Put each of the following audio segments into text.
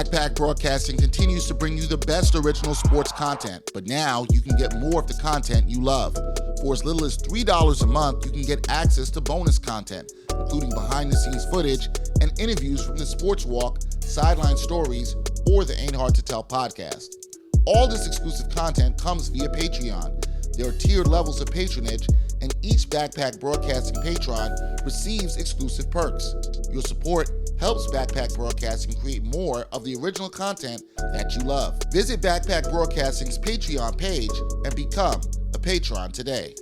Backpack Broadcasting continues to bring you the best original sports content, but now you can get more of the content you love. For as little as $3 a month, you can get access to bonus content, including behind-the-scenes footage and interviews from the Sports Walk, Sideline Stories, or the Ain't Hard to Tell podcast. All this exclusive content comes via Patreon. There are tiered levels of patronage, and each Backpack Broadcasting patron receives exclusive perks. Your support helps Backpack Broadcasting create more of the original content that you love. Visit Backpack Broadcasting's Patreon page and become a patron today.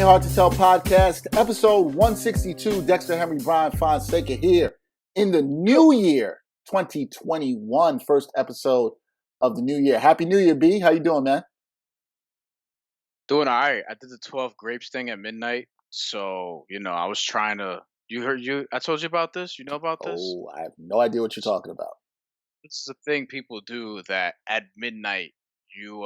Hard to Tell podcast, episode 162. Dexter, Henry, Brian Fonseca here in the new year, 2021, first episode of the new year. Happy New Year, B. How you doing, man? Doing all right. I did the 12 grapes thing at midnight, so I was trying to. I told you about this. You know about this? Oh, I have no idea what you're talking about. This is a thing people do that at midnight you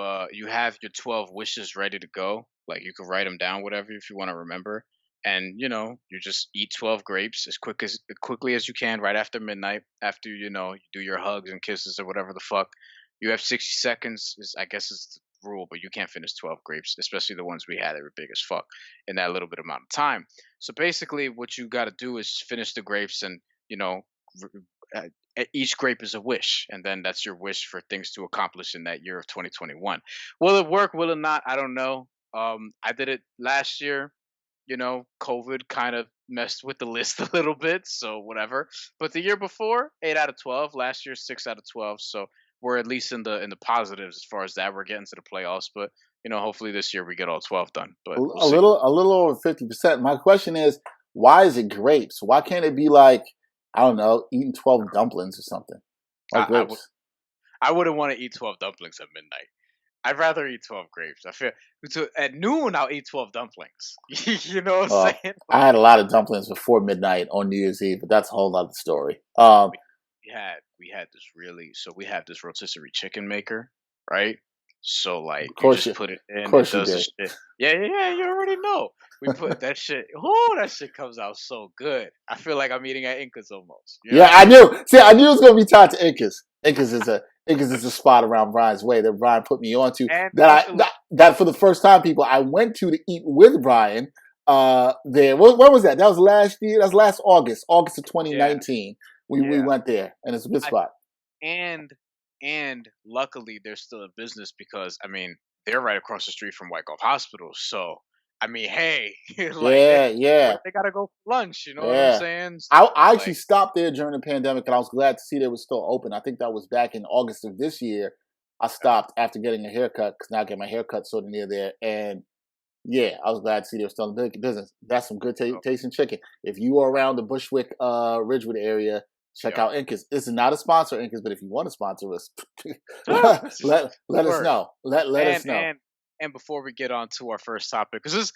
have your 12 wishes ready to go. Like you could write them down, whatever, if you want to remember. And you just eat 12 grapes as quickly as you can right after midnight. After you do your hugs and kisses or whatever the fuck. You have 60 seconds. I guess is the rule, but you can't finish 12 grapes, especially the ones we had that were big as fuck in that little bit amount of time. So basically, what you got to do is finish the grapes, and each grape is a wish, and then that's your wish for things to accomplish in that year of 2021. Will it work? Will it not? I don't know. I did it last year. COVID kind of messed with the list a little bit, so whatever. But the year before, 8 out of 12. Last year, 6 out of 12. So we're at least in the positives as far as that. We're getting to the playoffs, but hopefully this year we get all 12 done. But we'll a little over 50%. My question is, why is it grapes? Why can't it be like, I don't know, eating 12 dumplings or something? Like grapes. I wouldn't want to eat 12 dumplings at midnight. I'd rather eat 12 grapes. I feel at noon I'll eat 12 dumplings. You know what I'm saying? I had a lot of dumplings before midnight on New Year's Eve, but that's a whole other story. We have this rotisserie chicken maker, right? So like you just put it in. Of course it does you did. Yeah, you already know. We put that shit. Oh, that shit comes out so good. I feel like I'm eating at Inca's almost. Yeah, I knew. See, I knew it was gonna be tied to Inca's. Inca's is a spot around Brian's way that Brian put me onto. That for the first time, people, I went to eat with Brian. There. When was that? That was last year. That was last August of 2019. Yeah. We went there, and it's a good spot. And luckily, they're still in business because they're right across the street from Wyckoff Hospital. So hey, yeah, they gotta go for lunch. You know what I'm saying? So, I actually stopped there during the pandemic, and I was glad to see they were still open. I think that was back in August of this year. I stopped after getting a haircut because now I get my haircut sort of near there, and yeah, I was glad to see they were still in business. That's some good tasting chicken. If you are around the Bushwick, Ridgewood area, check out Inca's. This is not a sponsor, Inca's, but if you want to sponsor us, let us know. Let us know. And before we get on to our first topic, because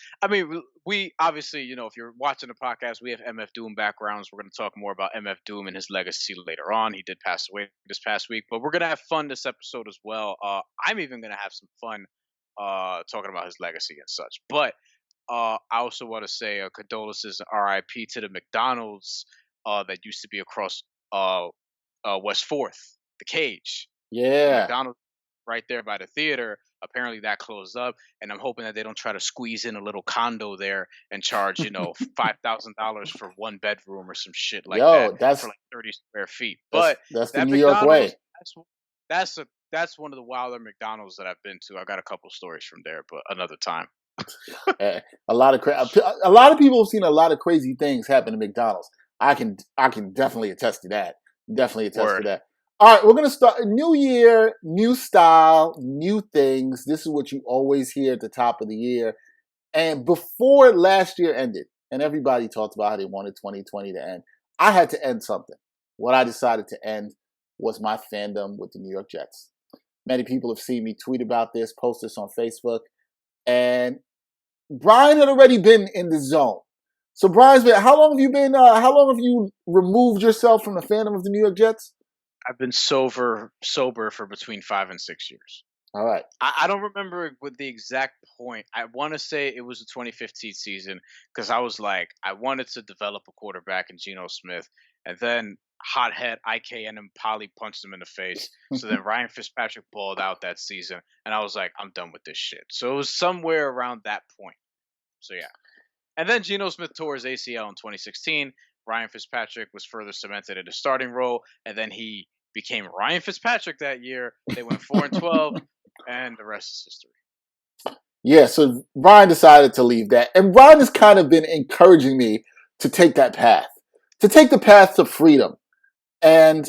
we obviously, if you're watching the podcast, we have MF Doom backgrounds. We're going to talk more about MF Doom and his legacy later on. He did pass away this past week, but we're going to have fun this episode as well. I'm even going to have some fun talking about his legacy and such. But I also want to say condolences and RIP to the McDonald's that used to be across West 4th, the Cage. Yeah. McDonald's right there by the theater. Apparently that closed up, and I'm hoping that they don't try to squeeze in a little condo there and charge $5,000 for one bedroom or some shit like that. That's for like 30 square feet. But that's the New York way. That's one of the wilder McDonald's that I've been to. I got a couple stories from there, but another time. a lot of people have seen a lot of crazy things happen to McDonald's. I can definitely attest to that. To that. All right, we're going to start a new year, new style, new things. This is what you always hear at the top of the year. And before last year ended, and everybody talked about how they wanted 2020 to end, I had to end something. What I decided to end was my fandom with the New York Jets. Many people have seen me tweet about this, post this on Facebook, And Brian had already been in the zone. So Brian's been. How long have you been? How long have you removed yourself from the fandom of the New York Jets? I've been sober for between 5 and 6 years. All right. I don't remember with the exact point. I want to say it was the 2015 season because I was like, I wanted to develop a quarterback in Geno Smith, and then hothead IKN and Polly punched him in the face. So then Ryan Fitzpatrick balled out that season, and I was like, I'm done with this shit. So it was somewhere around that point. So yeah, and then Geno Smith tore his ACL in 2016. Ryan Fitzpatrick was further cemented in the starting role, and then he became Ryan Fitzpatrick that year. They went 4-12, and the rest is history. Yeah, so Brian decided to leave that. And Brian has kind of been encouraging me to take that path, to take the path to freedom. And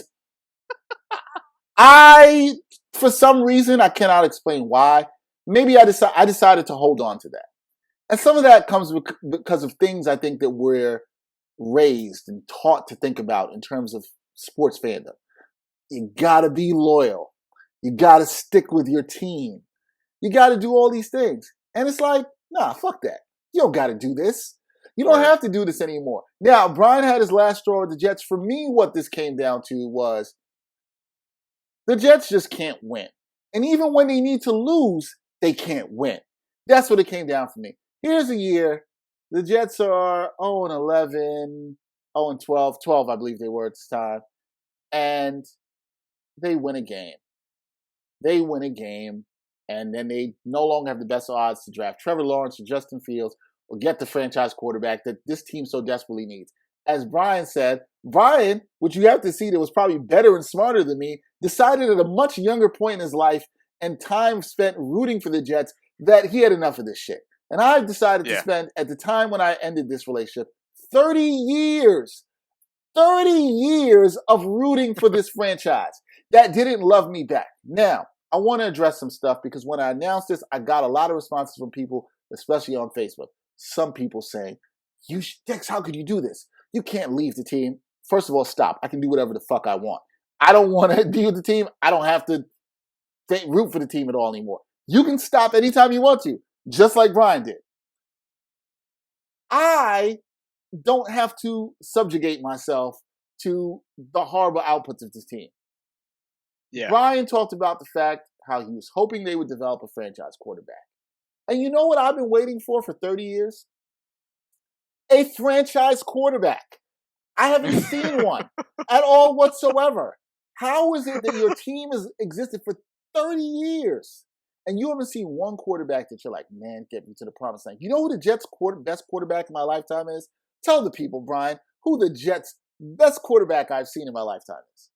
I, for some reason, I cannot explain why, maybe I decided to hold on to that. And some of that comes because of things I think that we're raised and taught to think about in terms of sports fandom. You gotta be loyal. You gotta stick with your team. You gotta do all these things. And it's like, nah, fuck that. You don't gotta do this. You don't have to do this anymore. Now, Brian had his last straw with the Jets. For me, what this came down to was the Jets just can't win. And even when they need to lose, they can't win. That's what it came down for me. Here's a year. The Jets are 0-11, 0-12, 12 I believe they were at this time. And they win a game. They win a game, and then they no longer have the best odds to draft Trevor Lawrence or Justin Fields or get the franchise quarterback that this team so desperately needs. As Brian said, Brian, which you have to see that was probably better and smarter than me, decided at a much younger point in his life and time spent rooting for the Jets that he had enough of this shit. And I decided to spend, at the time when I ended this relationship, 30 years of rooting for this franchise that didn't love me back. Now, I want to address some stuff because when I announced this, I got a lot of responses from people, especially on Facebook. Some people saying, Dex, how could you do this? You can't leave the team. First of all, stop. I can do whatever the fuck I want. I don't want to be with the team. I don't have to root for the team at all anymore. You can stop anytime you want to, just like Brian did. I don't have to subjugate myself to the horrible outputs of this team. Yeah. Brian talked about the fact how he was hoping they would develop a franchise quarterback. And you know what I've been waiting for 30 years? A franchise quarterback. I haven't seen one at all whatsoever. How is it that your team has existed for 30 years and you haven't seen one quarterback that you're like, man, get me to the promised land? You know who the Jets' best quarterback in my lifetime is? Tell the people, Brian, who the Jets' best quarterback I've seen in my lifetime is.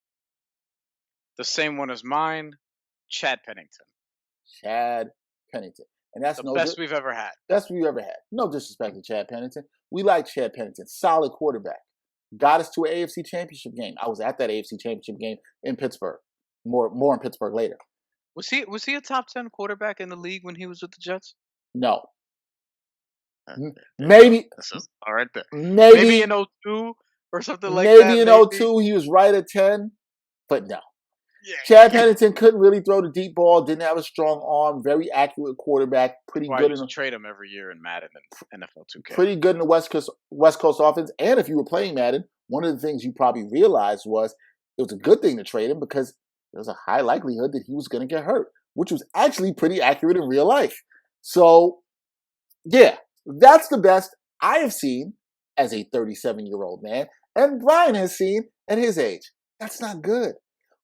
The same one as mine, Chad Pennington. Chad Pennington. And that's the best we've ever had. Best we've ever had. No disrespect to Chad Pennington. We like Chad Pennington. Solid quarterback. Got us to an AFC championship game. I was at that AFC championship game in Pittsburgh. More in Pittsburgh later. Was he a top 10 quarterback in the league when he was with the Jets? No. Maybe. This is all right there. Maybe in 02 or something like that. Maybe in 02 he was right at 10, but no. Yeah. Chad Pennington couldn't really throw the deep ball, didn't have a strong arm, very accurate quarterback, pretty good. You trade him every year in Madden and NFL 2K. Pretty good in the West Coast offense. And if you were playing Madden, one of the things you probably realized was it was a good thing to trade him because there was a high likelihood that he was going to get hurt, which was actually pretty accurate in real life. So, yeah, that's the best I have seen as a 37-year-old man, and Brian has seen at his age. That's not good.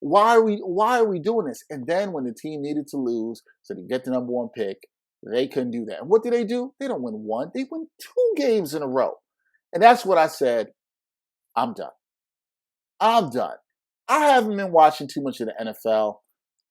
Why are we doing this? And then when the team needed to lose so to get the number one pick, they couldn't do that. And what do? They don't win one. They win 2 games in a row. And that's what I said. I'm done. I haven't been watching too much of the NFL.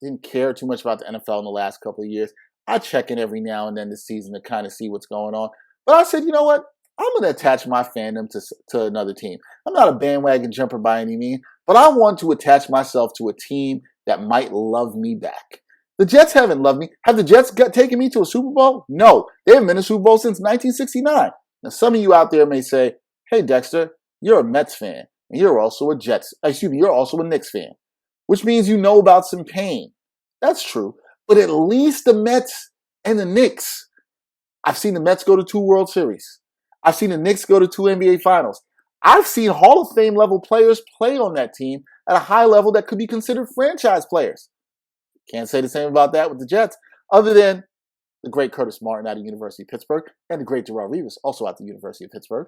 Didn't care too much about the NFL in the last couple of years. I check in every now and then this season to kind of see what's going on. But I said, you know what? I'm going to attach my fandom to another team. I'm not a bandwagon jumper by any means, but I want to attach myself to a team that might love me back. The Jets haven't loved me. Have the Jets taken me to a Super Bowl? No. They haven't been in a Super Bowl since 1969. Now, some of you out there may say, hey, Dexter, you're a Mets fan, and you're also a Knicks fan, which means you know about some pain. That's true. But at least the Mets and the Knicks I've seen the Mets go to 2 World Series. I've seen the Knicks go to 2 NBA Finals. I've seen Hall of Fame level players play on that team at a high level that could be considered franchise players. Can't say the same about that with the Jets, other than the great Curtis Martin out of the University of Pittsburgh and the great Darrelle Revis, also out of the University of Pittsburgh.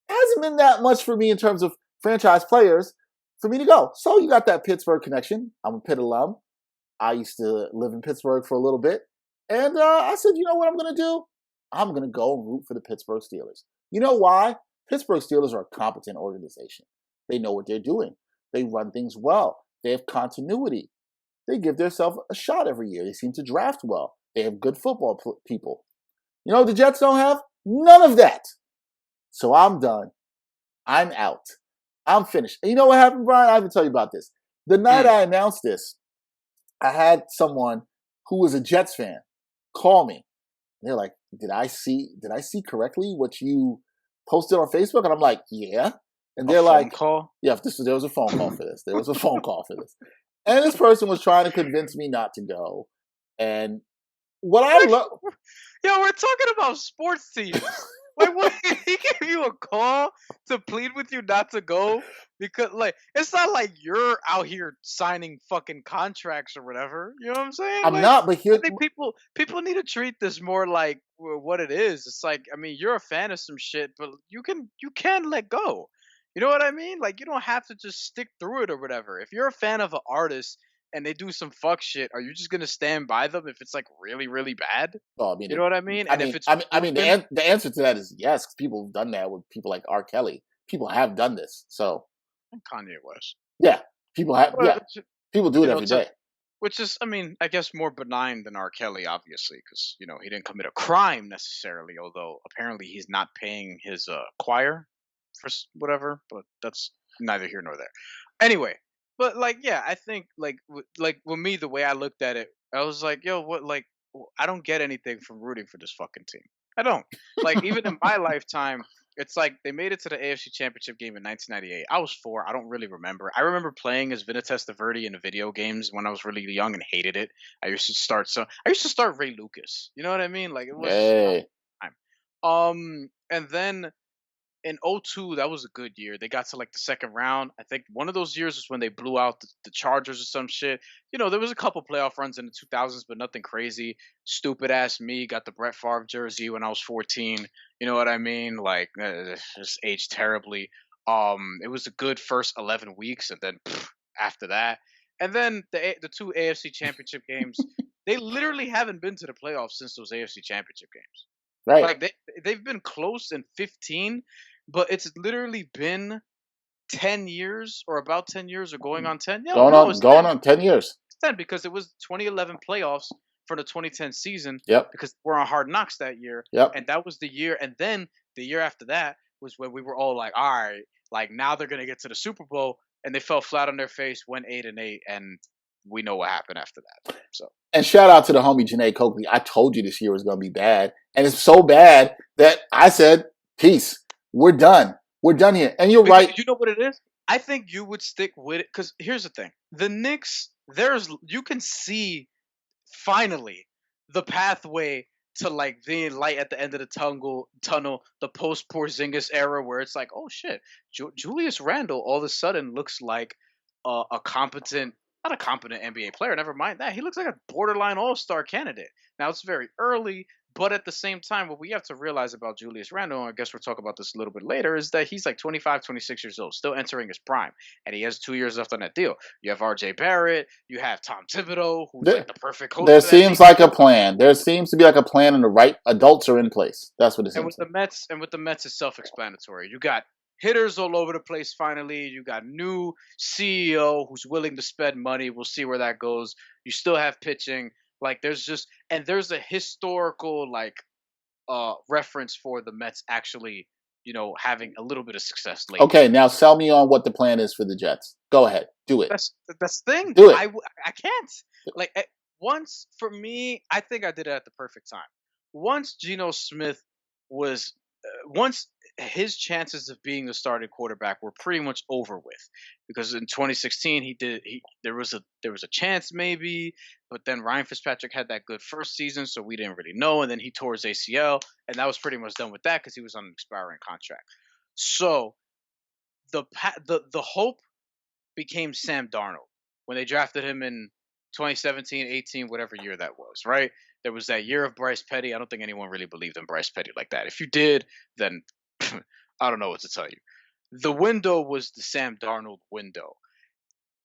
It hasn't been that much for me in terms of franchise players for me to go. So you got that Pittsburgh connection. I'm a Pitt alum. I used to live in Pittsburgh for a little bit. And I said, you know what I'm going to do? I'm going to go and root for the Pittsburgh Steelers. You know why? Pittsburgh Steelers are a competent organization. They know what they're doing. They run things well. They have continuity. They give themselves a shot every year. They seem to draft well. They have good football people. You know what the Jets don't have? None of that. So I'm done. I'm out. I'm finished. And you know what happened, Brian? I have to tell you about this. The night I announced this, I had someone who was a Jets fan call me. And they're like, did I see correctly what you posted on Facebook? And I'm like, yeah. And they're like, call? Yeah, there was a phone call for this. There was a phone call for this. And this person was trying to convince me not to go. And what I love... Yo, we're talking about sports teams. Like, what? He gave you a call to plead with you not to go? Because, like, it's not like you're out here signing fucking contracts or whatever. You know what I'm saying? I'm like, not, but here... I think people need to treat this more like what it is. It's like, I mean, you're a fan of some shit, but you can let go. You know what I mean? Like, you don't have to just stick through it or whatever. If you're a fan of an artist and they do some fuck shit, are you just gonna stand by them if it's like really, really bad? Well, I mean, you know what I mean? If it's the answer to that is yes. People have done that with people like R. Kelly. People have done this. So Kanye West. Yeah, people have. Yeah, people do it every day. Which is, I mean, I guess more benign than R. Kelly, obviously, because he didn't commit a crime necessarily. Although apparently he's not paying his choir for whatever, but that's neither here nor there. Anyway. But like, yeah, I think like with me, the way I looked at it, I was like, yo, what? Like, I don't get anything from rooting for this fucking team. I don't. Like, even in my lifetime, it's like they made it to the AFC Championship game in 1998. I was 4. I don't really remember. I remember playing as Vinatieri Testaverde in the video games when I was really young and hated it. I used to start Ray Lucas. You know what I mean? Like, it was time. And then in 2002, that was a good year. They got to like the second round. I think one of those years was when they blew out the Chargers or some shit. There was a couple playoff runs in the 2000s, but nothing crazy. Stupid ass me got the Brett Favre jersey when I was 14. You know what I mean? Like, just aged terribly. It was a good first 11 weeks, and then after that, and then the 2 AFC Championship games. They literally haven't been to the playoffs since those AFC Championship games. Right? Like they've been close in 15. But it's literally been 10 years or about 10 years or going on 10. Yeah, going on 10 years. It's 10 because it was 2011 playoffs for the 2010 season. Yep. Because we're on Hard Knocks that year. Yep. And that was the year. And then the year after that was when we were all like, all right, like now they're going to get to the Super Bowl. And they fell flat on their face, went 8-8. And we know what happened after that. So. And shout out to the homie Janae Coakley. I told you this year was going to be bad. And it's so bad that I said, peace. We're done. We're done here. And you're right. You know what it is? I think you would stick with it because here's the thing: the Knicks. You can see finally the pathway to like the light at the end of the tunnel, the post Porzingis era, where it's like, oh shit, Julius Randle all of a sudden looks like a competent, not a competent NBA player. Never mind that, he looks like a borderline All-Star candidate. Now it's very early. But at the same time, what we have to realize about Julius Randle, and I guess we'll talk about this a little bit later, is that he's like 25, 26 years old, still entering his prime. And he has 2 years left on that deal. You have RJ Barrett. You have Tom Thibodeau, who's like the perfect coach. There seems like a plan. There seems to be like a plan, and the right adults are in place. That's what it seems. And with the Mets, it's self-explanatory. You got hitters all over the place finally. You got new CEO who's willing to spend money. We'll see where that goes. You still have pitching. Like there's a historical like reference for the Mets actually, having a little bit of success lately. Okay, now sell me on what the plan is for the Jets. Go ahead, do it. That's the thing. Do it. I can't. Like once for me, I think I did it at the perfect time. Once Geno Smith was once his chances of being the starting quarterback were pretty much over with, because in 2016 there was a chance maybe, but then Ryan Fitzpatrick had that good first season, so we didn't really know, and then he tore his ACL, and that was pretty much done with that because he was on an expiring contract. So the hope became Sam Darnold when they drafted him in 2017, 18, whatever year that was, right? There was that year of Bryce Petty. I don't think anyone really believed in Bryce Petty like that. If you did, then I don't know what to tell you. The window was the Sam Darnold window.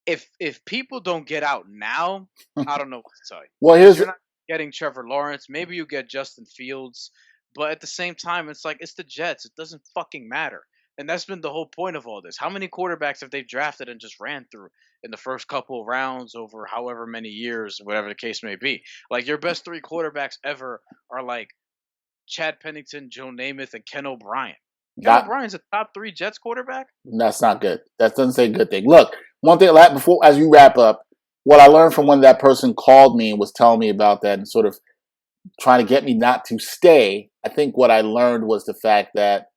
If people don't get out now, I don't know what to tell you. Well, You're not getting Trevor Lawrence. Maybe you get Justin Fields, but at the same time, it's like it's the Jets. It doesn't fucking matter. And that's been the whole point of all this. How many quarterbacks have they drafted and just ran through in the first couple of rounds over however many years, whatever the case may be? Like your best three quarterbacks ever are like Chad Pennington, Joe Namath, and Ken O'Brien. Ken O'Brien's a top 3 Jets quarterback? That's not good. That doesn't say a good thing. Look, one thing before, as you wrap up, what I learned from when that person called me and was telling me about that and sort of trying to get me not to stay, I think what I learned was the fact that,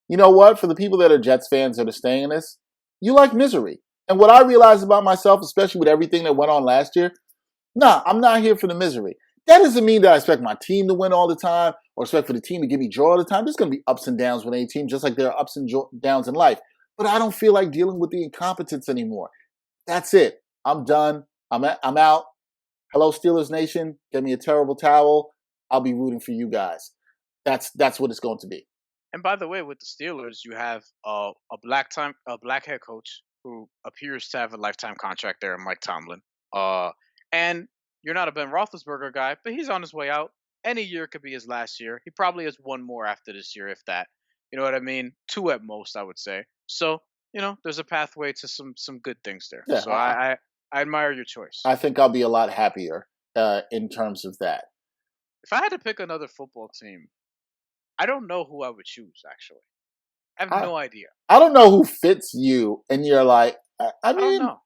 you know what, for the people that are Jets fans that are staying in this, you like misery. And what I realized about myself, especially with everything that went on last year, I'm not here for the misery. That doesn't mean that I expect my team to win all the time or expect for the team to give me joy all the time. There's going to be ups and downs with any team, just like there are ups and downs in life. But I don't feel like dealing with the incompetence anymore. That's it. I'm done. I'm out. Hello, Steelers Nation. Get me a terrible towel. I'll be rooting for you guys. That's what it's going to be. And by the way, with the Steelers, you have a black head coach who appears to have a lifetime contract there, Mike Tomlin. And you're not a Ben Roethlisberger guy, but he's on his way out. Any year could be his last year. He probably has one more after this year, if that. You know what I mean? 2 at most, I would say. So, there's a pathway to some good things there. Yeah, so I admire your choice. I think I'll be a lot happier in terms of that. If I had to pick another football team, I don't know who I would choose, actually. I have no idea. I don't know who fits you, and you're like, I mean, don't know.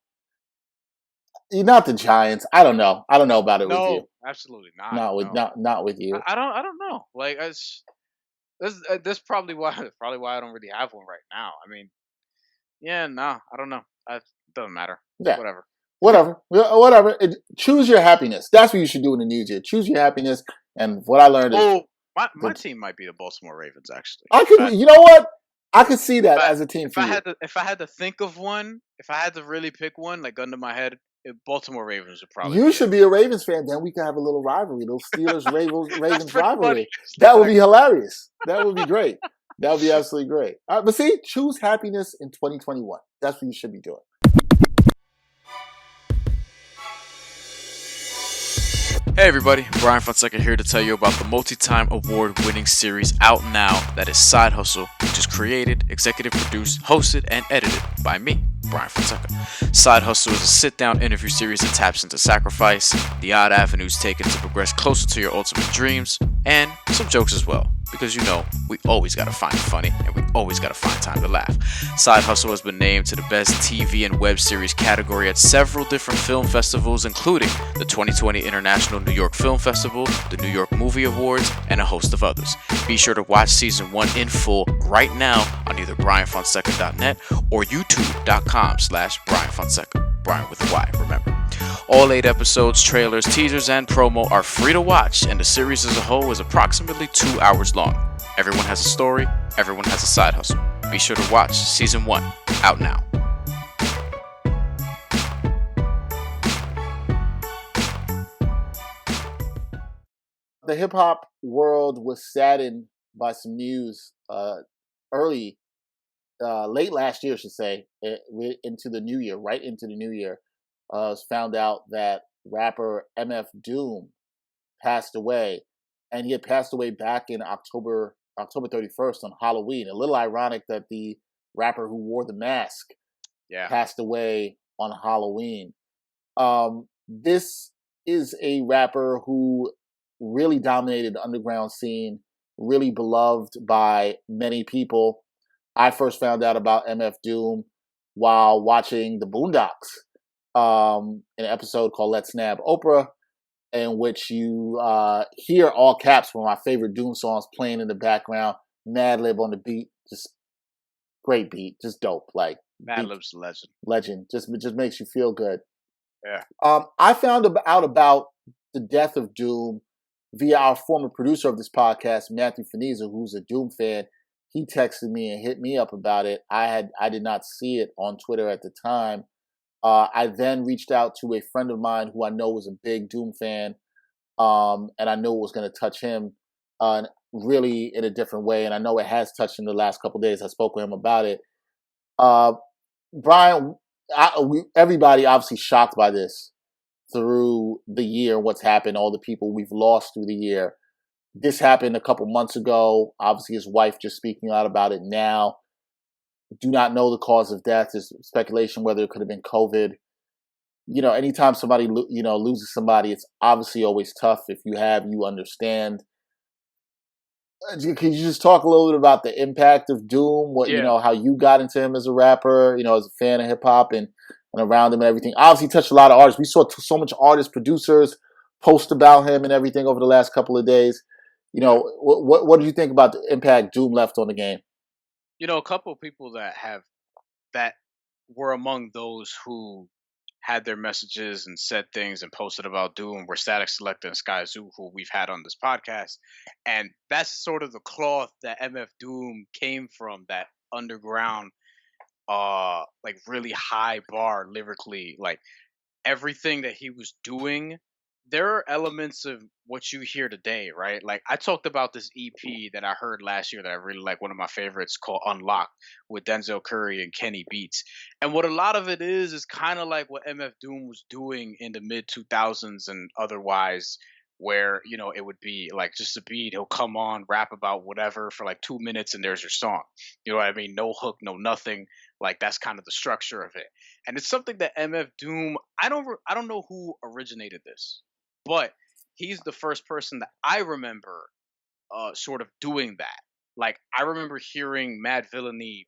You're not the Giants. I don't know. I don't know about it with you. No, absolutely not. Not with you. I don't know. Like, that's probably why I don't really have one right now. I mean, yeah, no, I don't know. It doesn't matter. Yeah. Whatever. Choose your happiness. That's what you should do in the new year. Choose your happiness. And what I learned is, my team might be the Baltimore Ravens. Actually, you know what? I could see that as a team. If I had to think of one, if I had to really pick one, like gun to my head, Baltimore Ravens would probably. You should be a Ravens fan. Then we can have a little rivalry, little Steelers Ravens rivalry. That would be hilarious. That would be great. That would be absolutely great. But see, choose happiness in 2021. That's what you should be doing. Hey everybody, Brian Fonseca here to tell you about the multi-time award-winning series out now that is Side Hustle, which is created, executive produced, hosted, and edited by me, Brian Fonseca. Side Hustle is a sit-down interview series that taps into sacrifice, the odd avenues taken to progress closer to your ultimate dreams, and some jokes as well. Because we always gotta find it funny, and we always gotta find time to laugh. Side Hustle has been named to the best TV and web series category at several different film festivals, including the 2020 International New York Film Festival, the New York Movie Awards, and a host of others. Be sure to watch season 1 in full right now on either brianfonseca.net or youtube.com/brianfonseca. Brian with a Y, remember. All 8 episodes, trailers, teasers, and promo are free to watch, and the series as a whole is approximately 2 hours long. Everyone has a story, everyone has a side hustle. Be sure to watch season 1, out now. The hip-hop world was saddened by some news late last year, I should say, into the new year, right into the new year. Found out that rapper MF Doom passed away, and he had passed away back in October 31st on Halloween. A little ironic that the rapper who wore the mask passed away on Halloween. This is a rapper who really dominated the underground scene, really beloved by many people. I first found out about MF Doom while watching The Boondocks. An episode called Let's Nab Oprah, in which you hear all caps, one of my favorite Doom songs playing in the background, Mad Lib on the beat, just great beat, just dope. Like Madlib's a legend. Legend, just makes you feel good. Yeah. I found out about the death of Doom via our former producer of this podcast, Matthew Feniza, who's a Doom fan. He texted me and hit me up about it. I did not see it on Twitter at the time. I then reached out to a friend of mine who I know was a big Doom fan, and I knew it was going to touch him really in a different way. And I know it has touched him the last couple of days. I spoke with him about it. Brian, everybody obviously shocked by this through the year, what's happened, all the people we've lost through the year. This happened a couple months ago. Obviously, his wife just speaking out about it now. Do not know the cause of death. There's speculation whether it could have been COVID. You know, anytime somebody loses somebody, it's obviously always tough. If you understand. Can you just talk a little bit about the impact of Doom? How you got into him as a rapper, as a fan of hip hop and around him and everything. Obviously, he touched a lot of artists. We saw so much artists, producers post about him and everything over the last couple of days. What do you think about the impact Doom left on the game? A couple of people that were among those who had their messages and said things and posted about Doom were Static Selecta and Sky Zoo, who we've had on this podcast. And that's sort of the cloth that MF Doom came from, that underground, like really high bar lyrically. Like everything that he was doing, there are elements of what you hear today, right? Like I talked about this EP that I heard last year that I really like, one of my favorites, called Unlocked, with Denzel Curry and Kenny Beats. And what a lot of it is kind of like what MF Doom was doing in the mid 2000s and otherwise, where it would be like just a beat, he'll come on, rap about whatever for like 2 minutes, and there's your song. You know what I mean? No hook, no nothing. Like that's kind of the structure of it. And it's something that MF Doom, I don't know who originated this, but he's the first person that I remember sort of doing that. Like I remember hearing Mad Villainy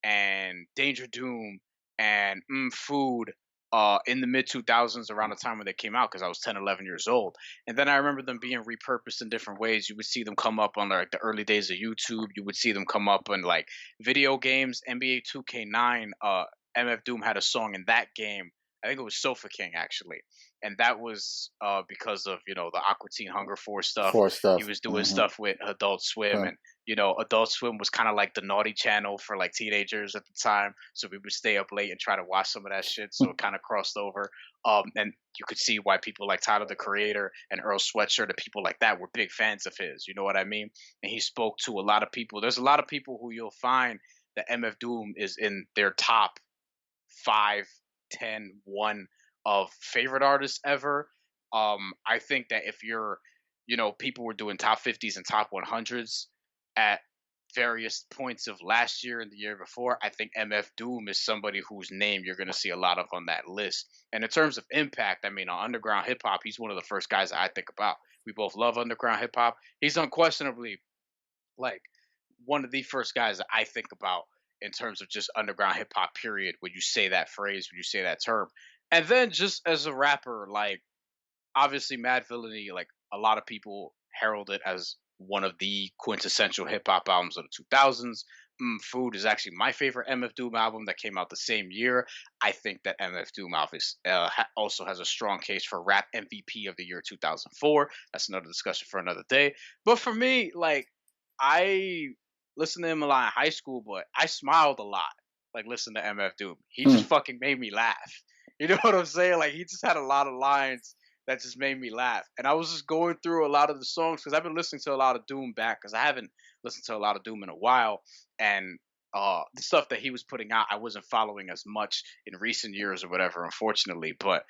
and Danger Doom and Food in the mid 2000s, around the time when they came out, because I was 10, 11 years old. And then I remember them being repurposed in different ways. You would see them come up on like the early days of YouTube. You would see them come up on like video games, NBA 2K9. MF Doom had a song in that game. I think it was Sofa King, actually. And that was because of, the Aqua Teen Hunger Force stuff. He was doing stuff with Adult Swim. And, Adult Swim was kind of like the naughty channel for like teenagers at the time. So we would stay up late and try to watch some of that shit. So it kind of crossed over. And you could see why people like Tyler, the Creator, and Earl Sweatshirt and people like that were big fans of his. You know what I mean? And he spoke to a lot of people. There's a lot of people who you'll find that MF Doom is in their top 5, 10, 1 of favorite artists ever. I think that if you're, people were doing top 50s and top 100s at various points of last year and the year before, I think MF Doom is somebody whose name you're going to see a lot of on that list. And in terms of impact, I mean, on underground hip hop, he's one of the first guys that I think about. We both love underground hip hop. He's unquestionably like one of the first guys that I think about in terms of just underground hip hop, period, when you say that phrase, when you say that term. And then just as a rapper, like obviously Mad Villainy, like a lot of people herald it as one of the quintessential hip hop albums of the 2000s. Food is actually my favorite MF Doom album that came out the same year. I think that MF Doom also has a strong case for rap MVP of the year 2004. That's another discussion for another day. But for me, like I listened to him a lot in high school, but I smiled a lot, like listening to MF Doom. He just fucking made me laugh. You know what I'm saying? Like he just had a lot of lines that just made me laugh. And I was just going through a lot of the songs because I've been listening to a lot of Doom back because I haven't listened to a lot of Doom in a while. And the stuff that he was putting out, I wasn't following as much in recent years or whatever, unfortunately. But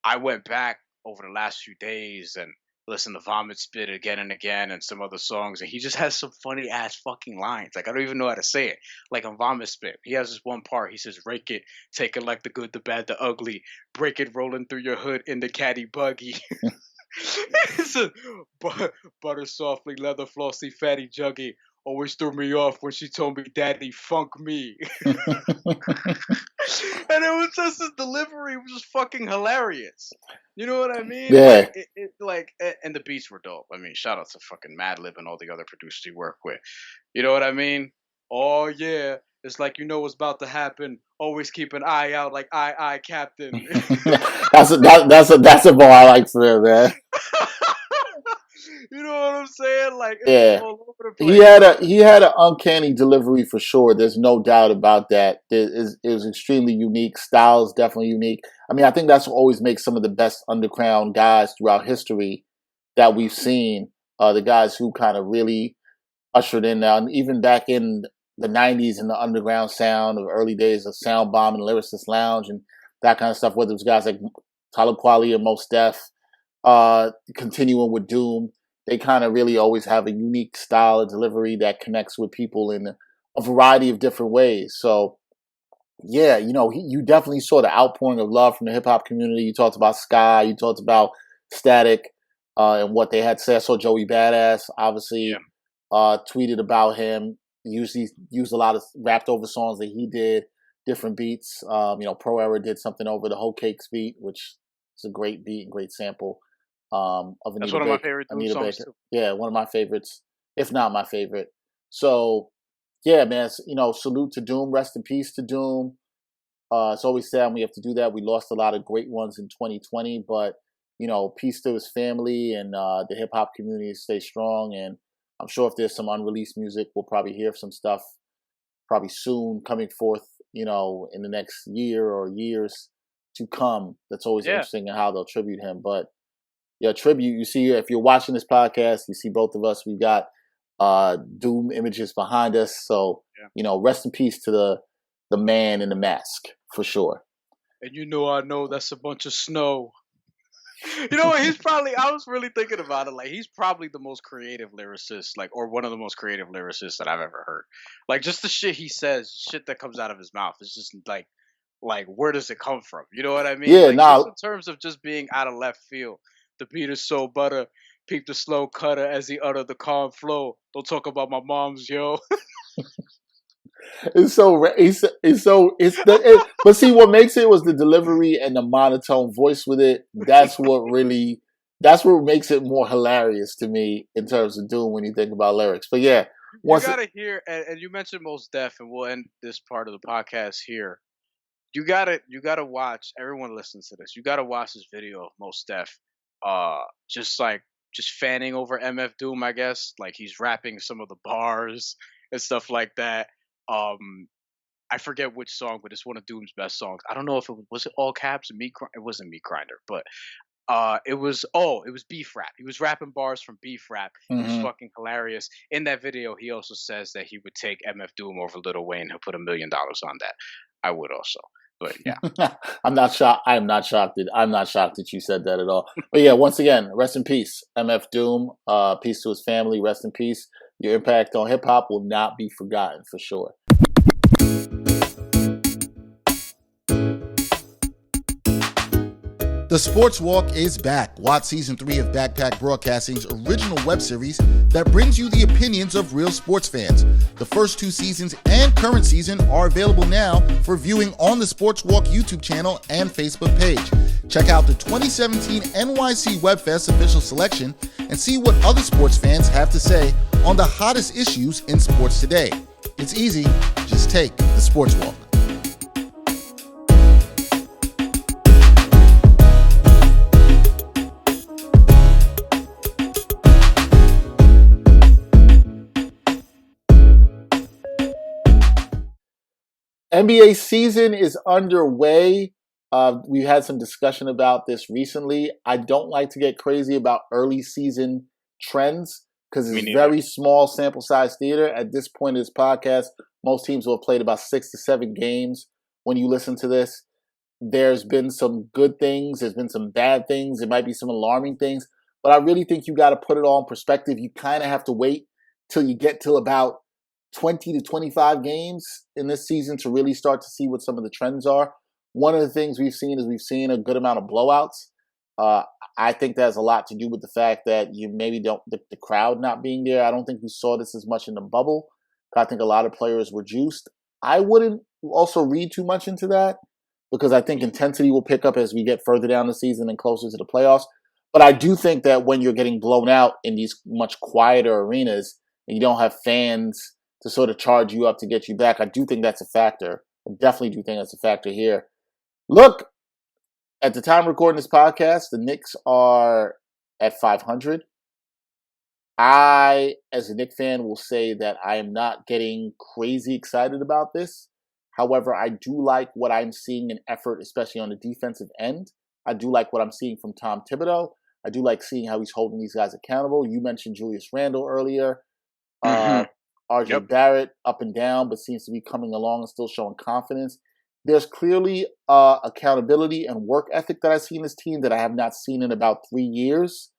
I went back over the last few days and listened to Vomit Spit again and again and some other songs. And he just has some funny ass fucking lines. Like, I don't even know how to say it. Like on Vomit Spit, he has this one part. He says, rake it, take it like the good, the bad, the ugly. Break it rolling through your hood in the caddy buggy. It's a butter softly, leather flossy, fatty juggy. Always threw me off when she told me, Daddy, funk me. And it was just his delivery was just fucking hilarious. You know what I mean? Yeah. Like and the beats were dope. I mean, shout out to fucking Madlib and all the other producers he worked with. You know what I mean? Oh yeah, it's like you know what's about to happen. Always keep an eye out, like I Captain. That's a bar I like for him, man. You know what I'm saying? Like it was Yeah. all over the He place. had an uncanny delivery for sure. There's no doubt about that. It was extremely unique. Styles definitely unique. I mean, I think that's what always makes some of the best underground guys throughout history that we've seen. The guys who kind of really ushered in now, and even back in the '90s in the underground sound of early days of Sound Bomb and Lyricist Lounge and that kind of stuff. Whether it was guys like Talib Kweli and Mos Def, continuing with Doom, they kind of really always have a unique style of delivery that connects with people in a variety of different ways. So, yeah, you definitely saw the outpouring of love from the hip hop community. You talked about Sky, you talked about Static, and what they had to say. I saw Joey Badass, obviously, Yeah. tweeted about him. Used a lot of rapped over songs that he did, different beats. Pro Era did something over the Whole Cakes beat, which is a great beat and great sample. Of That's Anita one of my Baker. favorite Doom Anita songs Baker. too. Yeah, one of my favorites, if not my favorite. So, yeah, man, salute to Doom. Rest in peace to Doom. It's always sad when we have to do that. We lost a lot of great ones in 2020, but, peace to his family and the hip hop community stay strong. And I'm sure if there's some unreleased music, we'll probably hear some stuff probably soon coming forth, in the next year or years to come. That's always Yeah. interesting in how they'll tribute him. But yeah, tribute. You see, if you're watching this podcast, you see both of us. We got Doom images behind us. So rest in peace to the man in the mask for sure. And I know that's a bunch of snow. You know what? He's probably. I was really thinking about it. Like he's probably the most creative lyricist, or one of the most creative lyricists that I've ever heard. Like just the shit he says, shit that comes out of his mouth is just like where does it come from? You know what I mean? Yeah, Like nah. just in terms of just being out of left field. The beat is so butter. Peep the slow cutter as he utter the calm flow. Don't talk about my mom's, yo. But see, what makes it was the delivery and the monotone voice with it. That's what makes it more hilarious to me in terms of Doom when you think about lyrics. But yeah, You gotta hear, and you mentioned Mos Def, and we'll end this part of the podcast here. You gotta watch. Everyone listens to this. You gotta watch this video of Mos Def, just fanning over MF Doom. I guess like he's rapping some of the bars and stuff like that. I forget which song, but it's one of Doom's best songs. I don't know if it was all caps and it wasn't Meat Grinder, but it was Beef Rap. He was rapping bars from Beef Rap. It was fucking hilarious. In that video, he also says that he would take MF Doom over Lil Wayne. He'll put $1 million on that. I would also, but yeah. I'm not shocked. I'm not shocked that you said that at all. But yeah, once again, rest in peace, MF Doom. Peace to his family. Rest in peace. Your impact on hip hop will not be forgotten for sure. The Sports Walk is back. Watch Season 3 of Backpack Broadcasting's original web series that brings you the opinions of real sports fans. The first 2 seasons and current season are available now for viewing on the Sports Walk YouTube channel and Facebook page. Check out the 2017 NYC WebFest official selection and see what other sports fans have to say on the hottest issues in sports today. It's easy, just take the Sports Walk. NBA season is underway. We've had some discussion about this recently. I don't like to get crazy about early season trends because it's very small sample size theater. At this point in this podcast, most teams will have played about 6 to 7 games when you listen to this. There's been some good things. There's been some bad things. There might be some alarming things. But I really think you got to put it all in perspective. You kind of have to wait till you get to about 20 to 25 games in this season to really start to see what some of the trends are. One of the things we've seen is we've seen a good amount of blowouts. I think that has a lot to do with the fact that you maybe don't the crowd not being there. I don't think we saw this as much in the bubble. I think a lot of players were juiced. I wouldn't also read too much into that because I think intensity will pick up as we get further down the season and closer to the playoffs. But I do think that when you're getting blown out in these much quieter arenas and you don't have fans to sort of charge you up to get you back, I do think that's a factor. I definitely do think that's a factor here. Look, at the time of recording this podcast, the Knicks are at 500. I, as a Knicks fan, will say that I am not getting crazy excited about this. However, I do like what I'm seeing in effort, especially on the defensive end. I do like what I'm seeing from Tom Thibodeau. I do like seeing how he's holding these guys accountable. You mentioned Julius Randle earlier. RJ Barrett, up and down, but seems to be coming along and still showing confidence. There's clearly accountability and work ethic that I see in this team that I have not seen in about 3 years.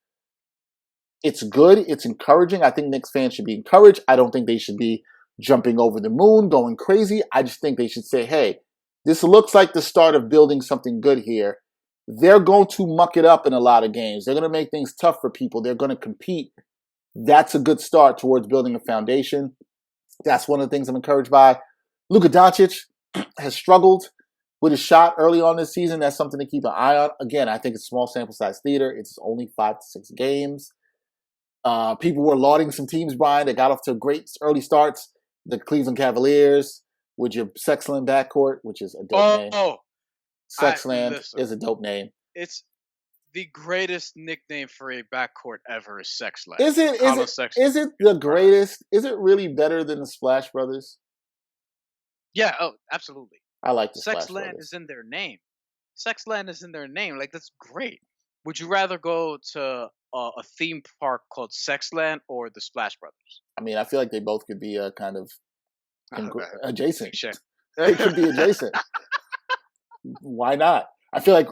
It's good. It's encouraging. I think Knicks fans should be encouraged. I don't think they should be jumping over the moon, going crazy. I just think they should say, hey, this looks like the start of building something good here. They're going to muck it up in a lot of games. They're going to make things tough for people. They're going to compete. That's a good start towards building a foundation. That's one of the things I'm encouraged by. Luka Doncic has struggled with his shot early on this season. That's something to keep an eye on. Again, I think it's small sample size theater. It's only 5 to 6 games. People were lauding some teams, Brian, that got off to great early starts. The Cleveland Cavaliers with your Sexland backcourt, which is a dope name. Sexland is a dope name. It's the greatest nickname for a backcourt ever is Sexland. Is it the greatest? Is it really better than the Splash Brothers? Yeah, absolutely. I like the Splash Sexland Brothers. is in their name. Sexland is in their name. Like, that's great. Would you rather go to a theme park called Sexland or the Splash Brothers? I mean, I feel like they both could be kind of adjacent. Sure. They could be adjacent. Why not? I feel like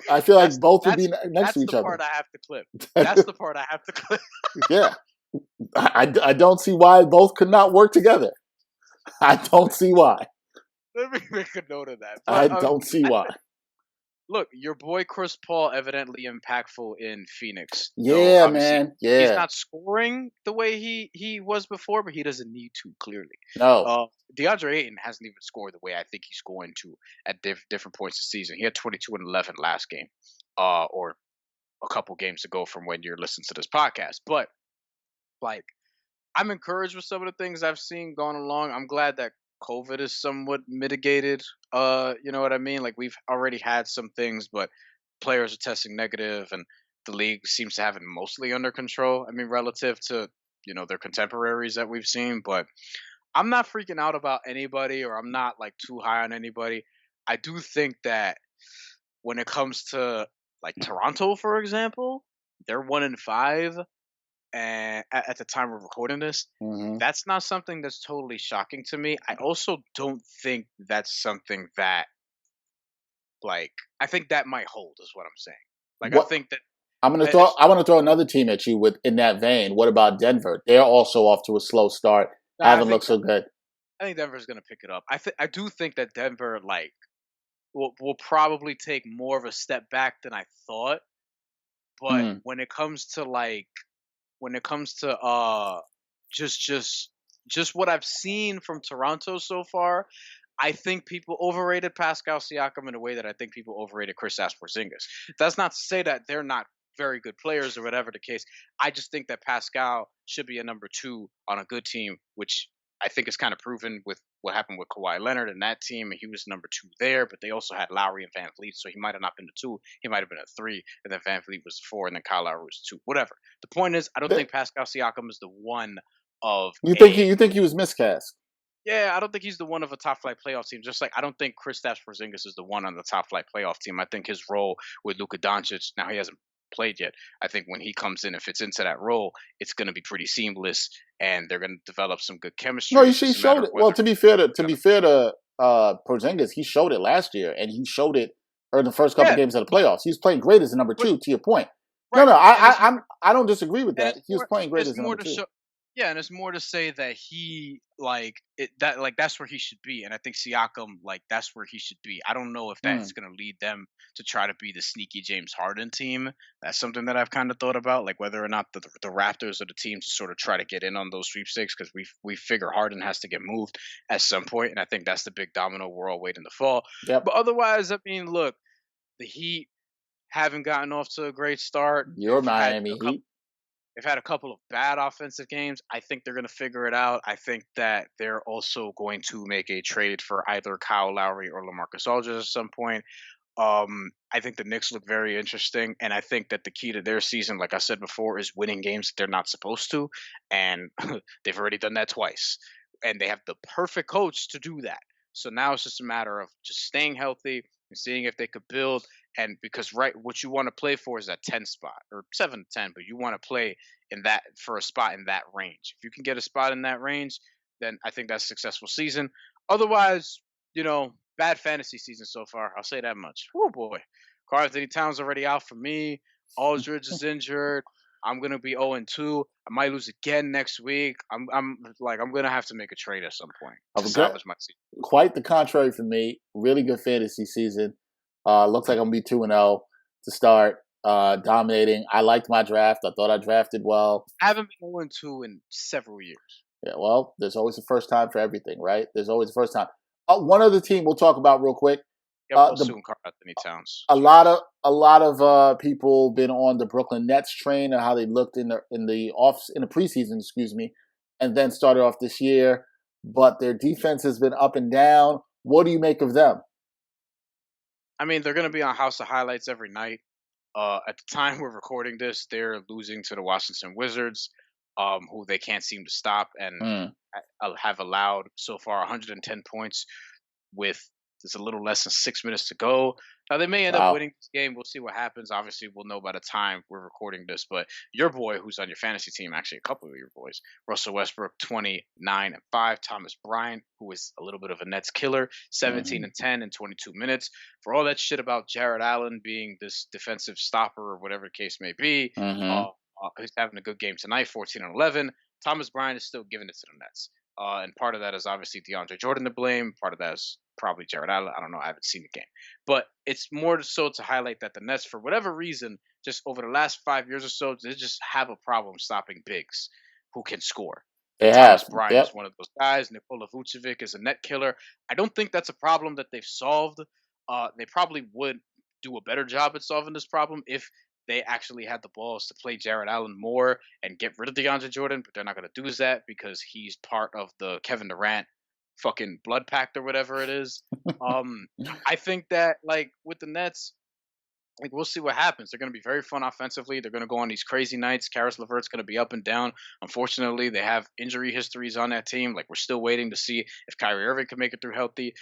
both would be next to each other. That's the part I have to clip. That's the part I have to clip. Yeah. I don't see why both could not work together. I don't see why. Let me make a note of that. But, I don't see why. Look, your boy Chris Paul evidently impactful in Phoenix. Yeah, man. Yeah. He's not scoring the way he was before, but he doesn't need to, clearly. No. DeAndre Ayton hasn't even scored the way I think he's going to at different points of the season. He had 22 and 11 last game, or a couple games ago from when you're listening to this podcast. But, like, I'm encouraged with some of the things I've seen going along. I'm glad that COVID is somewhat mitigated. You know what I mean? Like, we've already had some things, but players are testing negative, and the league seems to have it mostly under control. I mean, relative to, their contemporaries that we've seen. But I'm not freaking out about anybody, or I'm not like too high on anybody. I do think that when it comes to like Toronto, for example, they're 1-5. And at the time of recording this, that's not something that's totally shocking to me. I also don't think that's something that, like, I think that might hold, is what I'm saying. Like, I think that I want to throw another team at you in that vein. What about Denver? They're also off to a slow start. Haven't looked so good. I think Denver's going to pick it up. I do think that Denver, like, will probably take more of a step back than I thought. But when it comes to just what I've seen from Toronto so far, I think people overrated Pascal Siakam in a way that I think people overrated Kristaps Porzingis. That's not to say that they're not very good players or whatever the case. I just think that Pascal should be a number 2 on a good team, which I think is kind of proven with what happened with Kawhi Leonard and that team, and he was number 2 there, but they also had Lowry and Van Vliet, so he might have not been the 2. He might have been a 3, and then Van Vliet was 4, and then Kyle Lowry was 2. Whatever. The point is, I don't think Pascal Siakam is the one of. You think he was miscast? Yeah, I don't think he's the one of a top flight playoff team. Just like I don't think Kristaps Porzingis is the one on the top flight playoff team. I think his role with Luka Doncic, now he hasn't played yet. I think when he comes in and fits into that role, it's going to be pretty seamless, and they're going to develop some good chemistry. No, he showed it. Well, to be fair to Porzingis, he showed it last year, and he showed it in the first couple games of the playoffs. He was playing great as a number 2. To your point, right. No, I don't disagree with that. He was playing great as a number 2. Yeah, and it's more to say that he that's where he should be, and I think Siakam that's where he should be. I don't know if that's Mm, going to lead them to try to be the sneaky James Harden team. That's something that I've kind of thought about, like whether or not the Raptors are the team to sort of try to get in on those sweepstakes because we figure Harden has to get moved at some point, and I think that's the big domino we're all waiting to fall. yep. But otherwise, I mean, look, the Heat haven't gotten off to a great start. Your Miami Heat. They've had a couple of bad offensive games. I think they're going to figure it out. I think that they're also going to make a trade for either Kyle Lowry or LaMarcus Aldridge at some point. I think the Knicks look very interesting, and I think that the key to their season, like I said before, is winning games that they're not supposed to, and they've already done that twice, and they have the perfect coach to do that. So now it's just a matter of just staying healthy and seeing if they could build. And because what you want to play for is that 10 spot or 7 to 10, but you want to play in that for a spot in that range. If you can get a spot in that range, then I think that's a successful season. Otherwise, bad fantasy season so far. I'll say that much. Oh boy, Karl Anthony Towns already out for me. Aldridge is injured. I'm gonna be 0-2. I might lose again next week. I'm gonna have to make a trade at some point to salvage my season. Quite the contrary for me. Really good fantasy season. Looks like I'm gonna be 2-0 to start. Dominating. I liked my draft. I thought I drafted well. I haven't been 0-2 in several years. Yeah, well, there's always a first time for everything, right? There's always a first time. One other team we'll talk about real quick. We'll soon Karl Anthony Towns. A lot of people been on the Brooklyn Nets train and how they looked in the preseason, and then started off this year. But their defense has been up and down. What do you make of them? I mean, they're going to be on House of Highlights every night. At the time we're recording this, they're losing to the Washington Wizards, who they can't seem to stop and have allowed so far 110 points with there's a little less than 6 minutes to go. Now, they may end up winning this game. We'll see what happens. Obviously, we'll know by the time we're recording this. But your boy, who's on your fantasy team, actually a couple of your boys, Russell Westbrook, 29-5. Thomas Bryant, who is a little bit of a Nets killer, 17-10 in 22 minutes. For all that shit about Jared Allen being this defensive stopper or whatever the case may be, he's having a good game tonight, 14-11. Thomas Bryant is still giving it to the Nets. And part of that is obviously DeAndre Jordan to blame. Part of that is probably Jared Allen. I don't know. I haven't seen the game. But it's more so to highlight that the Nets, for whatever reason, just over the last 5 years or so, they just have a problem stopping bigs who can score. Thomas Bryant is one of those guys. Nikola Vucevic is a net killer. I don't think that's a problem that they've solved. They probably would do a better job at solving this problem if they actually had the balls to play Jared Allen more and get rid of DeAndre Jordan, but they're not going to do that because he's part of the Kevin Durant fucking blood pact or whatever it is. I think that with the Nets, we'll see what happens. They're going to be very fun offensively. They're going to go on these crazy nights. Karis LeVert's going to be up and down. Unfortunately, they have injury histories on that team. We're still waiting to see if Kyrie Irving can make it through healthy.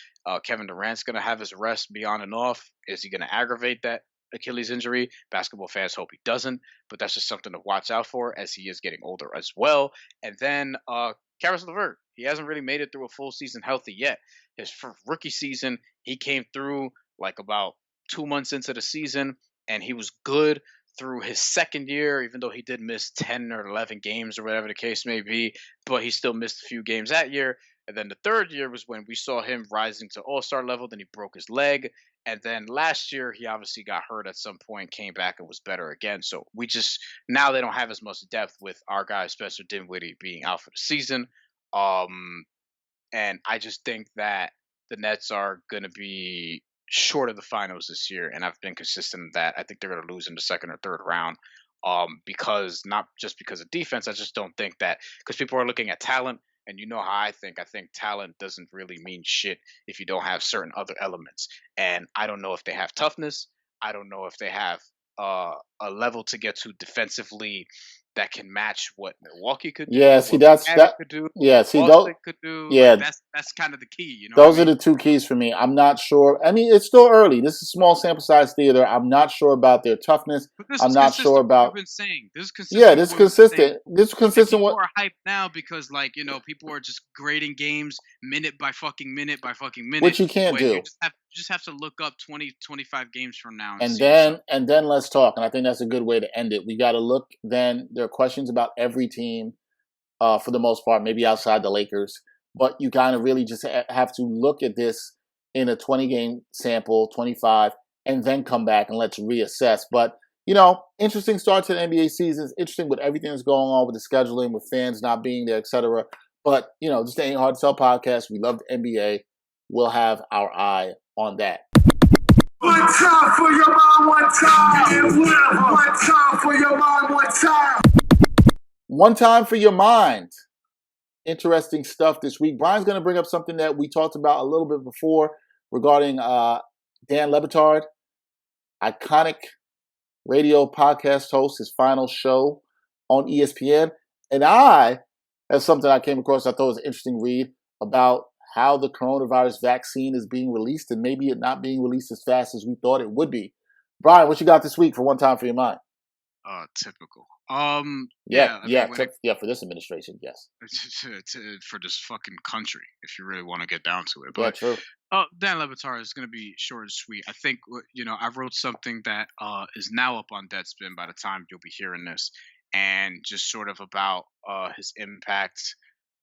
Kevin Durant's going to have his rest be on and off. Is he going to aggravate that Achilles injury? Basketball fans hope he doesn't, but that's just something to watch out for as he is getting older as well. And then Karis LeVert, he hasn't really made it through a full season healthy yet. His rookie season, he came through about 2 months into the season, and he was good through his second year, even though he did miss 10 or 11 games or whatever the case may be, but he still missed a few games that year. And then the third year was when we saw him rising to all-star level. Then he broke his leg. And then last year, he obviously got hurt at some point, came back and was better again. So now they don't have as much depth with our guy, Spencer Dinwiddie, being out for the season. And I just think that the Nets are going to be short of the finals this year. And I've been consistent in that. I think they're going to lose in the second or third round. Because not just because of defense. I just don't think that because people are looking at talent. And you know how I think. I think talent doesn't really mean shit if you don't have certain other elements. And I don't know if they have toughness. I don't know if they have a level to get to defensively that can match what Milwaukee could do. Yeah, see could do. Yeah, see Boston could do. Yeah, that's kind of the key. Those are the two keys for me. I'm not sure. I mean, it's still early. This is small sample size theater. I'm not sure about their toughness. I'm not sure about. We've been saying this is consistent. Yeah, this is consistent. This is consistent. People are hyped now because people are just grading games minute by fucking minute by fucking minute, which you can't do. You just have to look up 20, 25 games from now, and then let's talk. And I think that's a good way to end it. We got to look. Then there are questions about every team. for the most part, maybe outside the Lakers. But you kind of really just have to look at this in a 20-game sample, 25, and then come back and let's reassess. But, interesting start to the NBA season. It's interesting with everything that's going on with the scheduling, with fans not being there, etc. But, this Ain't Hard to Tell podcast. We love the NBA. We'll have our eye on that. One time for your mind, one time. One time for your mind, one time. One time for your mind. Interesting stuff this week. Brian's going to bring up something that we talked about a little bit before regarding Dan Le Batard, iconic radio podcast host, his final show on ESPN. And I have something I came across I thought was an interesting read about how the coronavirus vaccine is being released and maybe it not being released as fast as we thought it would be. Brian, what you got this week for One Time for Your Mind? Typical. For this administration, yes. For this fucking country, if you really want to get down to it. But, yeah, true. Dan Le Batard is going to be short and sweet. I think, I wrote something that is now up on Deadspin by the time you'll be hearing this, and just sort of about his impact.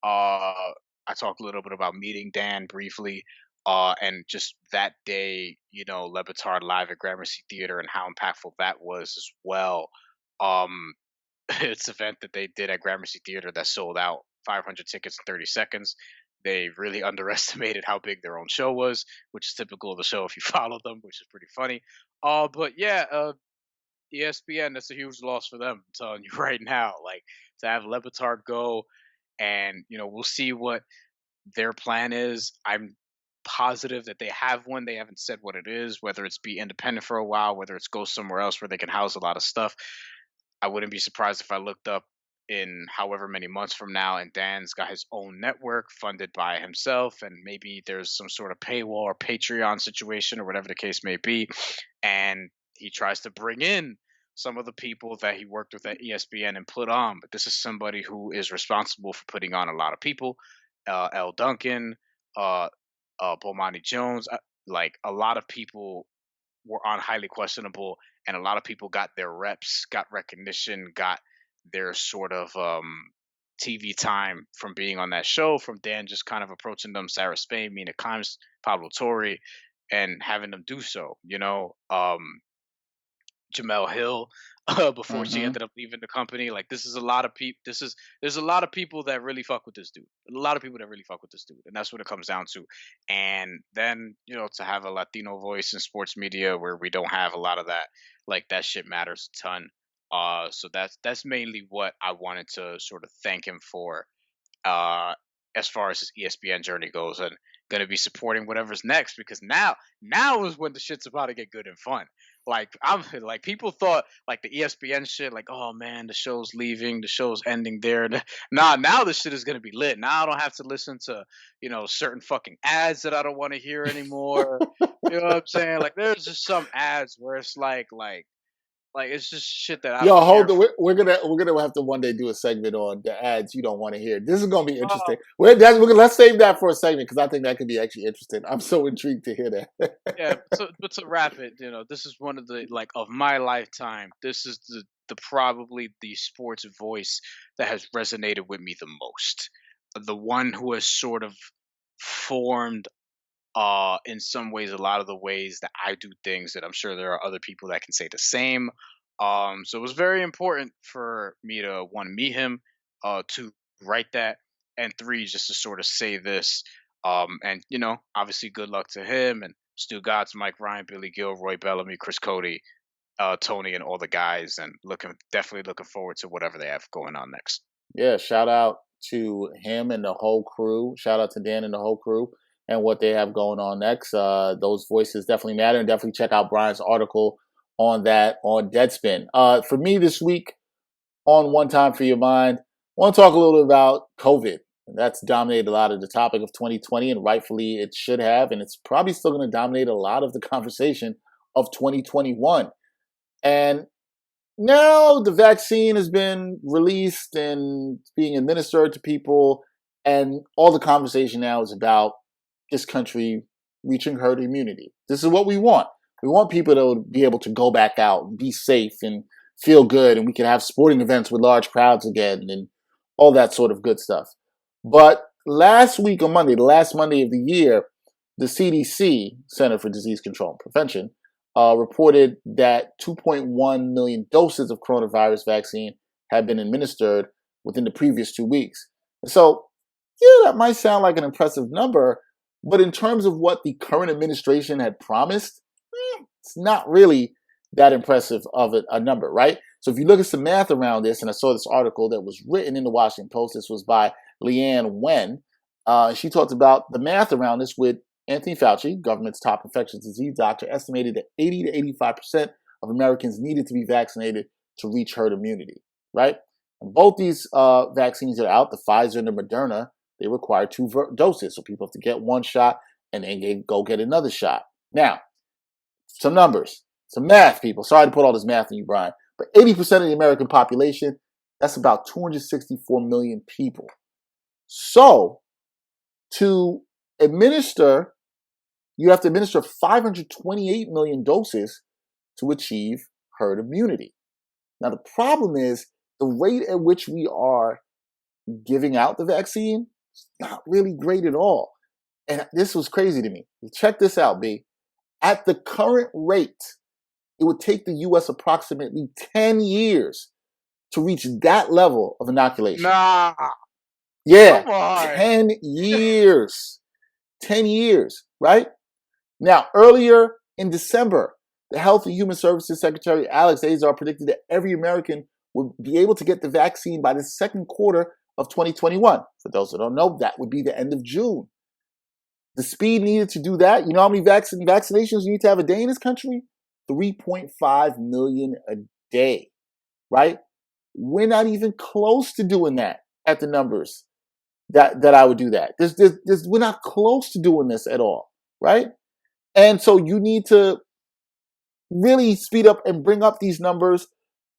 I talked a little bit about meeting Dan briefly, and just that day, Le Batard live at Gramercy Theater and how impactful that was as well. It's an event that they did at Gramercy Theater that sold out 500 tickets in 30 seconds. They really underestimated how big their own show was, which is typical of the show if you follow them, which is pretty funny. But yeah, ESPN, that's a huge loss for them. I'm telling you right now, like to have Le Batard go, and we'll see what their plan is. I'm positive that they have one. They haven't said what it is, whether it's be independent for a while, whether it's go somewhere else where they can house a lot of stuff. I wouldn't be surprised if I looked up in however many months from now and Dan's got his own network funded by himself, and maybe there's some sort of paywall or Patreon situation or whatever the case may be, and he tries to bring in some of the people that he worked with at ESPN and put on. But this is somebody who is responsible for putting on a lot of people. L. Duncan, Bomani Jones, like a lot of people were on highly questionable, and a lot of people got their reps, got recognition, got their sort of TV time from being on that show, from Dan just kind of approaching them, Sarah Spain, Mina Kimes, Pablo Torre, and having them do so, Jamel Hill, before she ended up leaving the company. Like, this is a lot of people. There's a lot of people that really fuck with this dude. A lot of people that really fuck with this dude, and that's what it comes down to. And then to have a Latino voice in sports media where we don't have a lot of that, like that shit matters a ton. So that's mainly what I wanted to sort of thank him for. As far as his ESPN journey goes, and going to be supporting whatever's next, because now is when the shit's about to get good and fun. Like, I'm like, people thought like the ESPN shit, like, oh man, the show's leaving, the show's ending there. Now this shit is gonna be lit. Now I don't have to listen to certain fucking ads that I don't want to hear anymore. You know what I'm saying? Like, there's just some ads where it's like it's just shit that I Yo, don't hold care on. We're gonna have to one day do a segment on the ads you don't want to hear. This is gonna be interesting. Let's save that for a segment, because I think that could be actually interesting. I'm so intrigued to hear that. Yeah, but to wrap it, this is one of the, like, of my lifetime, this is the probably the sports voice that has resonated with me the most. The one who has sort of formed in some ways a lot of the ways that I do things, that I'm sure there are other people that can say the same. So it was very important for me to, one, meet him, two, write that, and three, just to sort of say this. And obviously good luck to him and Stu Gotts, Mike Ryan, Billy Gill, Roy Bellamy, Chris Cody, Tony, and all the guys, and definitely looking forward to whatever they have going on next. Yeah, shout out to him and the whole crew. Shout out to Dan and the whole crew and what they have going on next. Those voices definitely matter, and definitely check out Brian's article on that on Deadspin. For me this week on One Time for Your Mind, I want to talk a little bit about COVID. That's dominated a lot of the topic of 2020, and rightfully it should have, and it's probably still going to dominate a lot of the conversation of 2021. And now the vaccine has been released and being administered to people, and all the conversation now is about this country reaching herd immunity. This is what we want. We want people to be able to go back out and be safe and feel good, and we can have sporting events with large crowds again, and all that sort of good stuff. But last week on Monday, the last Monday of the year, the CDC, Center for Disease Control and Prevention, reported that 2.1 million doses of coronavirus vaccine had been administered within the previous 2 weeks. And so, yeah, that might sound like an impressive number, but in terms of what the current administration had promised, it's not really that impressive of a number, right? So if you look at some math around this, and I saw this article that was written in the Washington Post, this was by Leanne Wen. She talked about the math around this with Anthony Fauci, government's top infectious disease doctor, estimated that 80 to 85% of Americans needed to be vaccinated to reach herd immunity, right? And both these vaccines are out, the Pfizer and the Moderna, they require 2 doses. So people have to get 1 shot and then go get another shot. Now, some numbers, some math, people. Sorry to put all this math on you, Brian. But 80% of the American population, that's about 264 million people. So, to administer, you have to administer 528 million doses to achieve herd immunity. Now, the problem is the rate at which we are giving out the vaccine is not really great at all. And this was crazy to me. Check this out, B. At the current rate, it would take the U.S. approximately 10 years to reach that level of inoculation. Nah. Yeah, Come on. 10 years. 10 years, right? Now, earlier in December, the Health and Human Services Secretary Alex Azar predicted that every American would be able to get the vaccine by the second quarter of 2021. For those who don't know, that would be the end of June. The speed needed to do that, you know how many vaccinations you need to have a day in this country? 3.5 million a day, right? We're not even close to doing that at the numbers that I would do that. We're not close to doing this at all, right? And so you need to really speed up and bring up these numbers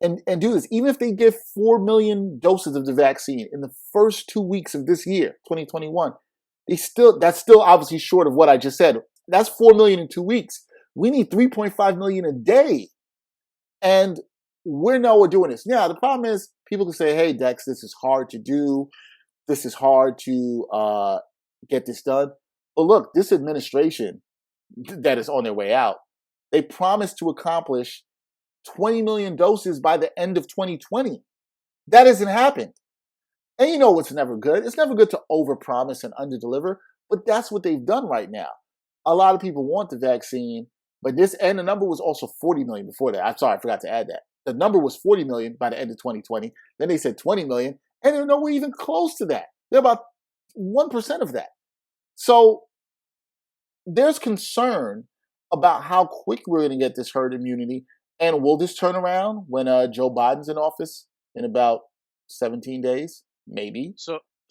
and do this. Even if they give 4 million doses of the vaccine in the first 2 weeks of this year, 2021, that's still obviously short of what I just said. That's 4 million in 2 weeks. We need 3.5 million a day. And we're doing this. Now, the problem is people can say, hey, Dex, this is hard to do. This is hard to get this done. But look, this administration that is on their way out, they promised to accomplish 20 million doses by the end of 2020. That hasn't happened. And you know what's never good? It's never good to overpromise and underdeliver, but that's what they've done right now. A lot of people want the vaccine, but the number was also 40 million before that. I'm sorry, I forgot to add that. The number was 40 million by the end of 2020. Then they said 20 million, and they're nowhere even close to that. They're about 1% of that. So there's concern about how quick we're going to get this herd immunity, and will this turn around when Joe Biden's in office in about 17 days? Maybe.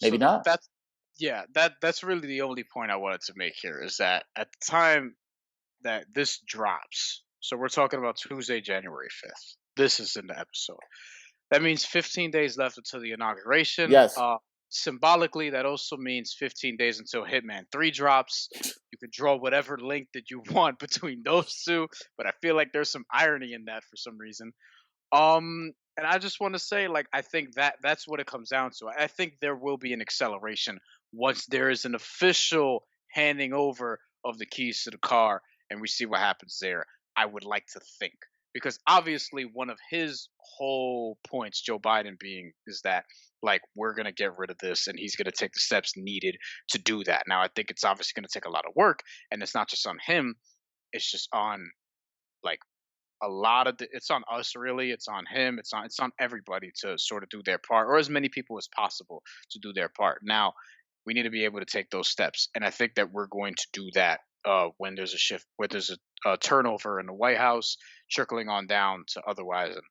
Maybe not. That's really the only point I wanted to make here is that at the time that this drops, so we're talking about Tuesday, January 5th. This is in the episode. That means 15 days left until the inauguration. Yes. Symbolically, that also means 15 days until Hitman 3 drops. You could draw whatever link that you want between those two, but I feel like there's some irony in that for some reason. And I just want to say, like, I think that's what it comes down to. I think there will be an acceleration once there is an official handing over of the keys to the car and we see what happens there. I would like to think. Because obviously one of his whole points, Joe Biden being, is that, like, we're going to get rid of this and he's going to take the steps needed to do that. Now, I think it's obviously going to take a lot of work, and it's not just on him. It's just on, like, it's on us, really. It's on him. It's on everybody to sort of do their part, or as many people as possible to do their part. Now, we need to be able to take those steps. And I think that we're going to do that when there's a shift, when there's a turnover in the White House, trickling on down to otherwise, and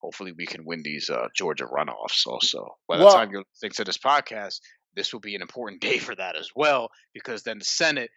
hopefully we can win these Georgia runoffs also. By the time you think to this podcast, this will be an important day for that as well, because then the Senate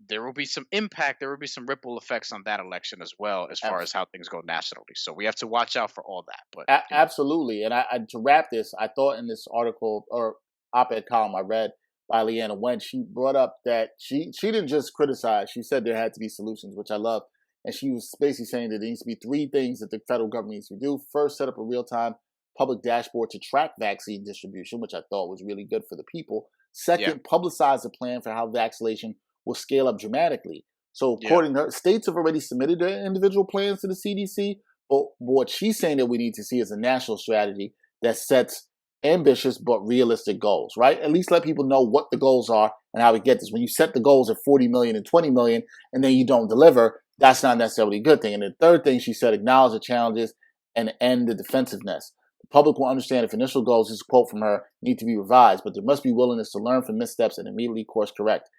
there will be some impact, there will be some ripple effects on that election as well, as far as how things go nationally. So we have to watch out for all that. But absolutely. And I to wrap this, I thought in this article or op-ed column I read by Leanna Wen, she brought up that she didn't just criticize, she said there had to be solutions, which I love. And she was basically saying that there needs to be 3 things that the federal government needs to do. First, set up a real-time public dashboard to track vaccine distribution, which I thought was really good for the people. Second, publicize a plan for how vaccination will scale up dramatically. So according to her, states have already submitted their individual plans to the CDC, but what she's saying that we need to see is a national strategy that sets ambitious but realistic goals, right? At least let people know what the goals are and how we get this. When you set the goals at 40 million and 20 million and then you don't deliver, that's not necessarily a good thing. And the third thing she said, acknowledge the challenges and end the defensiveness. The public will understand if initial goals, this is a quote from her, need to be revised, but there must be willingness to learn from missteps and immediately course correct.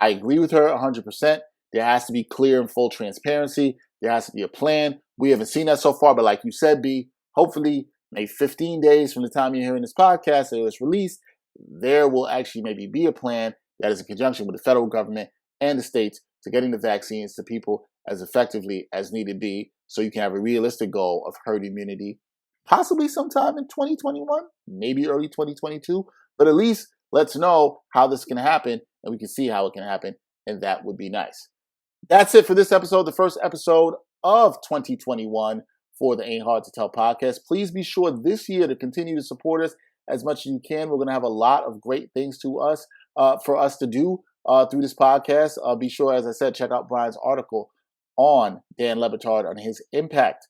I agree with her 100%. There has to be clear and full transparency. There has to be a plan. We haven't seen that so far, but like you said, B, hopefully maybe 15 days from the time you're hearing this podcast that it was released, there will actually maybe be a plan that is in conjunction with the federal government and the states to getting the vaccines to people as effectively as needed be, so you can have a realistic goal of herd immunity, possibly sometime in 2021, maybe early 2022, but at least let's know how this can happen and we can see how it can happen, and that would be nice. That's it for this episode, the first episode of 2021 for the Ain't Hard to Tell podcast. Please be sure this year to continue to support us as much as you can. We're going to have a lot of great things for us to do through this podcast. Be sure, as I said, check out Brian's article on Dan Le Batard on his impact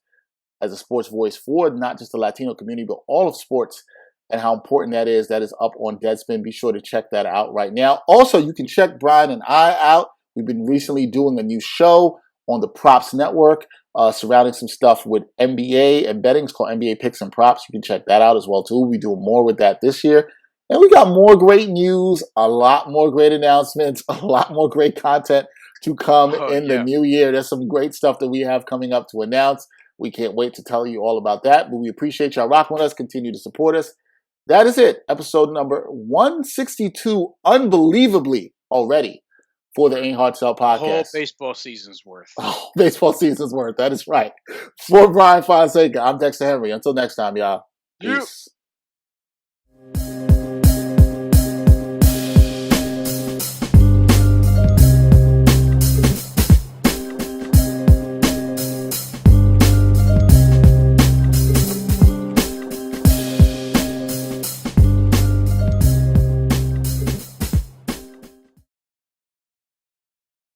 as a sports voice for not just the Latino community, but all of sports and how important that is. That is up on Deadspin. Be sure to check that out right now. Also, you can check Brian and I out. We've been recently doing a new show on the Props Network surrounding some stuff with NBA and betting. It's called NBA Picks and Props. You can check that out as well, too. We'll be doing more with that this year. And we got more great news, a lot more great announcements, a lot more great content to come in the new year. There's some great stuff that we have coming up to announce. We can't wait to tell you all about that. But we appreciate y'all rocking with us. Continue to support us. That is it. Episode number 162, unbelievably already, for the Ain't Hard to Tell podcast. Whole baseball season's worth. Oh, baseball season's worth. That is right. For Brian Fonseca, I'm Dexter Henry. Until next time, y'all. Peace.